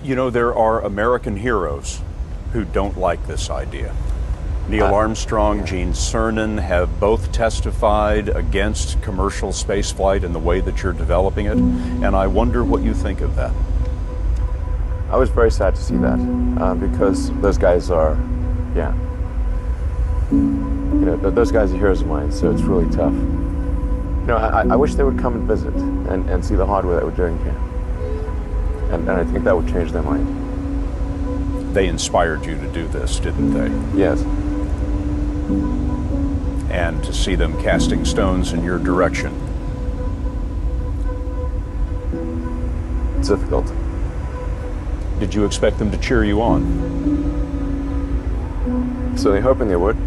You know, there are American heroes who don't like this idea. Neil Armstrong, Gene Cernan have both testified against commercial spaceflight and the way that you're developing it, and I wonder what you think of that. I was very sad to see that, because those guys are, those guys are heroes of mine, so it's really tough. I wish they would come and visit and see the hardware that we're doing here. And I think that would change their mind. They inspired you to do this, didn't they? Yes. And to see them casting stones in your direction. It's difficult. Did you expect them to cheer you on? Certainly hoping they would.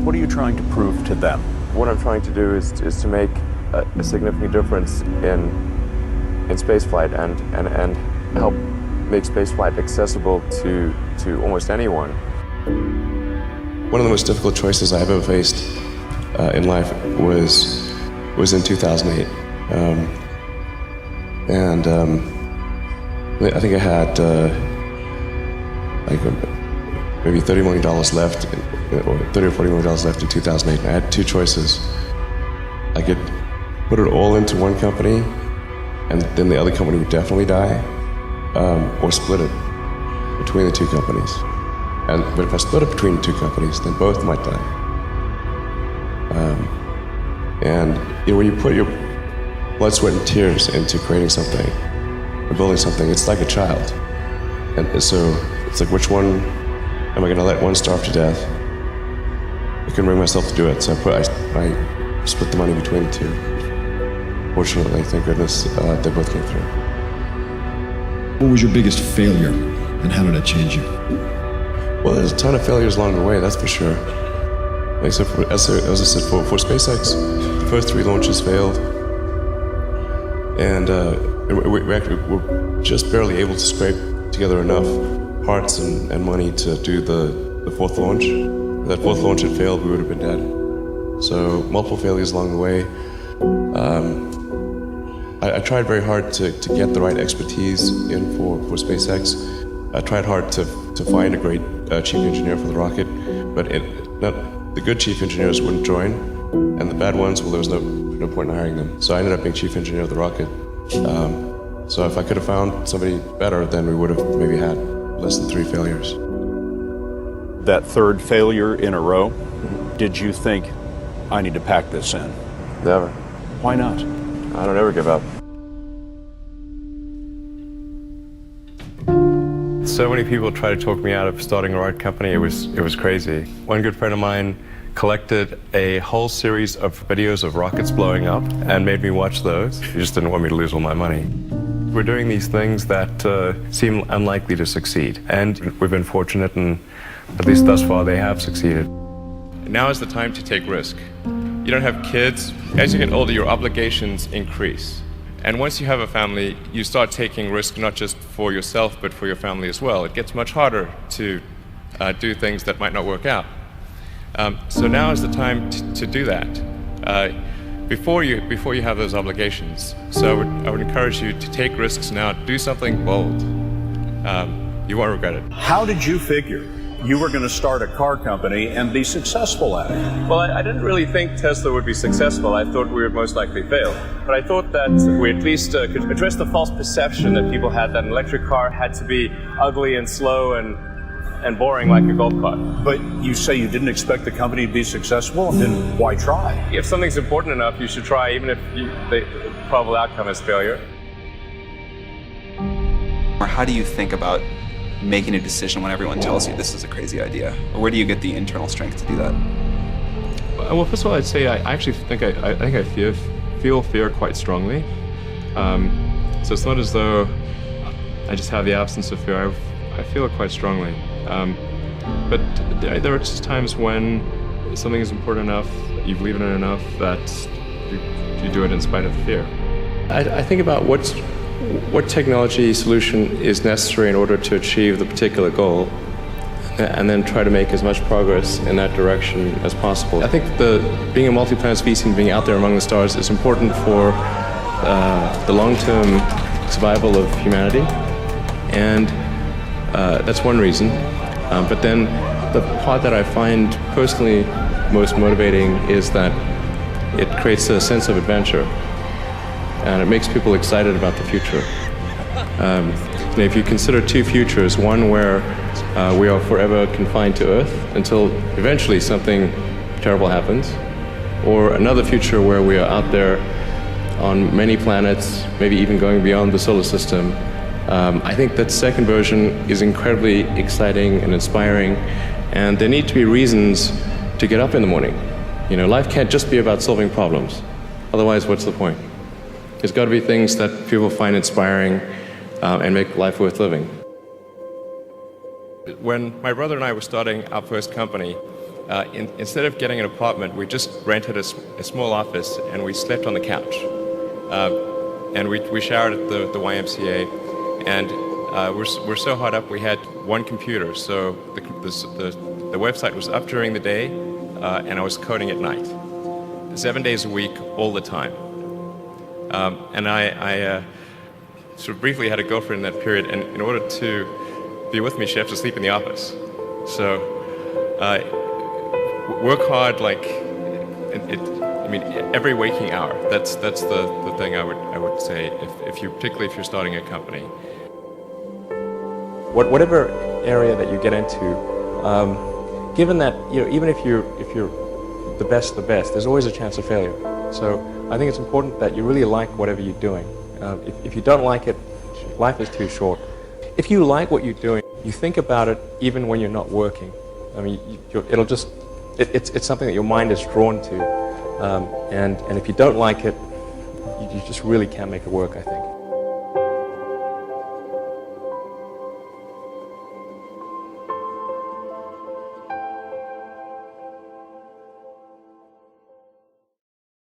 What are you trying to prove to them? What I'm trying to do is to make a significant difference in spaceflight and help make spaceflight accessible to almost anyone. One of the most difficult choices I've ever faced in life was in 2008. I think I had maybe $30 million left, or $30 or $40 million left in 2008. And I had two choices. I could put it all into one company, and then the other company would definitely die, or split it between the two companies. But if I split it between the two companies, then both might die. When you put your blood, sweat, and tears into creating something, or building something, it's like a child. And so it's like, which one am I going to let one starve to death? I couldn't bring myself to do it, so I split the money between the two. Fortunately, thank goodness, they both came through. What was your biggest failure, and how did it change you? Well, there's a ton of failures along the way, that's for sure. As I said, for SpaceX, the first 3 launches failed. And we were just barely able to scrape together enough parts and money to do the 4th launch. If that 4th launch had failed, we would have been dead. So multiple failures along the way. I tried very hard to get the right expertise in for SpaceX. I tried hard to find a great chief engineer for the rocket, but the good chief engineers wouldn't join, and the bad ones, well, there was no point in hiring them. So I ended up being chief engineer of the rocket. So if I could have found somebody better, then we would have maybe had less than 3 failures. That 3rd failure in a row, did you think, I need to pack this in? Never. Why not? I don't ever give up. So many people tried to talk me out of starting a rocket company. It was crazy. One good friend of mine collected a whole series of videos of rockets blowing up and made me watch those. He just didn't want me to lose all my money. We're doing these things that seem unlikely to succeed, and we've been fortunate, and at least thus far they have succeeded. Now is the time to take risk. You don't have kids. As you get older, your obligations increase. And once you have a family, you start taking risk not just for yourself, but for your family as well. It gets much harder to do things that might not work out. So now is the time to do that before you have those obligations. So I would encourage you to take risks now. Do something bold. You won't regret it. How did you figure you were going to start a car company and be successful at it? Well, I didn't really think Tesla would be successful. I thought we would most likely fail. But I thought that we at least could address the false perception that people had that an electric car had to be ugly and slow and boring like a golf cart. But you say you didn't expect the company to be successful, then why try? If something's important enough, you should try, even if the probable outcome is failure. Or how do you think about making a decision when everyone tells you this is a crazy idea? Or where do you get the internal strength to do that? Well, first of all, I'd say I actually think I feel fear quite strongly. So it's not as though I just have the absence of fear. I feel it quite strongly. But there are just times when something is important enough, you believe in it enough, that you do it in spite of the fear. I think about what technology solution is necessary in order to achieve the particular goal, and then try to make as much progress in that direction as possible. I think being a multi-planet species and being out there among the stars is important for the long-term survival of humanity. And that's one reason. But then the part that I find personally most motivating is that it creates a sense of adventure, and it makes people excited about the future. If you consider two futures, one where we are forever confined to Earth until eventually something terrible happens, or another future where we are out there on many planets, maybe even going beyond the solar system, I think that second version is incredibly exciting and inspiring, and there need to be reasons to get up in the morning. Life can't just be about solving problems. Otherwise, what's the point? There's got to be things that people find inspiring and make life worth living. When my brother and I were starting our first company, instead of getting an apartment, we just rented a small office and we slept on the couch. And we showered at the YMCA. And we're so hot up, we had one computer. So the website was up during the day, and I was coding at night. 7 days a week, all the time. And I sort of briefly had a girlfriend in that period, and in order to be with me, she had to sleep in the office. So work hard, every waking hour. That's the thing I would say, particularly if you're starting a company. Whatever area that you get into, given that even if you're the best, there's always a chance of failure. So I think it's important that you really like whatever you're doing. If you don't like it, life is too short. If you like what you're doing, you think about it even when you're not working. I mean, it's something that your mind is drawn to, and if you don't like it, you just really can't make it work, I think.